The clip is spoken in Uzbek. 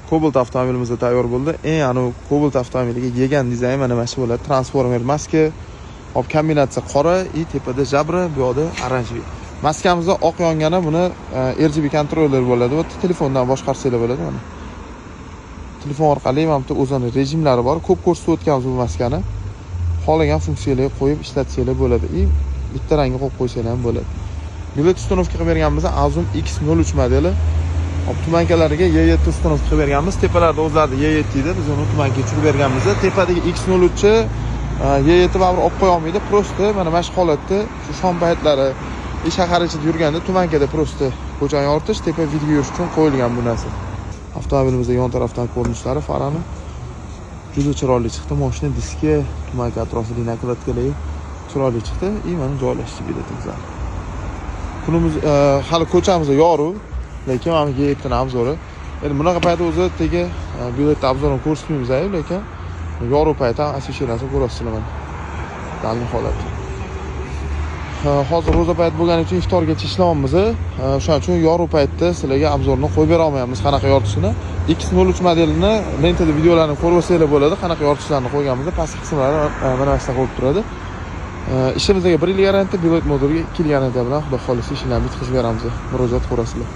Cobalt avtomobilimiz tayyor bo'ldi. Eng Cobalt avtomobiliga yegan dizayn mana shu bo'ladi. Transformer maska, hop kombinatsiya qora, tepada jabra, bu yoqda oranjiy. Maskamizda oq yongani buni RGB kontroller bo'ladi va telefondan boshqarsanglar bo'ladi mana. Telefon orqali mana bu o'zini rejimlari bor. Ko'p ko'rsatib o'tganmiz bu maskani. Xohlagan funksiyalarga qo'yib ishlatsanglar bo'ladi. Bitta rangga qo'yib qo'ysanglar ham bo'ladi. Bilet uстановка qilib berganmiz Azum X03 modeli. Hop tumankalariga Y7 uстановка qilib berganmiz. Tepalarda o'zlari Y7 edi. Biz uni tumanga tushirib berganmiz. Tepadagi X03 Y7 baribir olib qo'ya olmaydi. Prosta mana shu holatda shu shom paytlari shahar ichida yurganda tumankada prosta ko'chani yoritish, tepa video yurish uchun qo'yilgan bu narsa. Avtomobilimizda yon tarafdan ko'rinishlari farani juda chiroyli chiqdi. Mashina diski, tumanka atrofidagi nakladkalar chiroyli chiqdi. Mana joylashdi biletimizda. Kunimiz hali ko'chamizda yorug', lekin mana Y7 obzori. Endi bunaqa paytda o'zi tega bilet obzorini ko'rsatmaymiz, lekin yorug' paytda asosiylarni ko'rasizlar mana. Dalni holat. Hozir ro'za payti bo'lgani uchun iftorgacha ishlayapmiz. Shuning uchun yorug' paytda sizlarga obzorni qo'yib bera olmayapmiz qanaqa yoritishini. X03 modelini lentada videolarini ko'rib olsanglar bo'ladi, qanaqa yoritishlarni qo'yganmiz. Pastki qismlari mana shu qo'yib turadi. Ishimizga 1 yil garantiya, bilet modeliga 2 yil garantiya bilan xudo xolisa ishlarni bitkazib beramiz. Murojaat qilasizlar.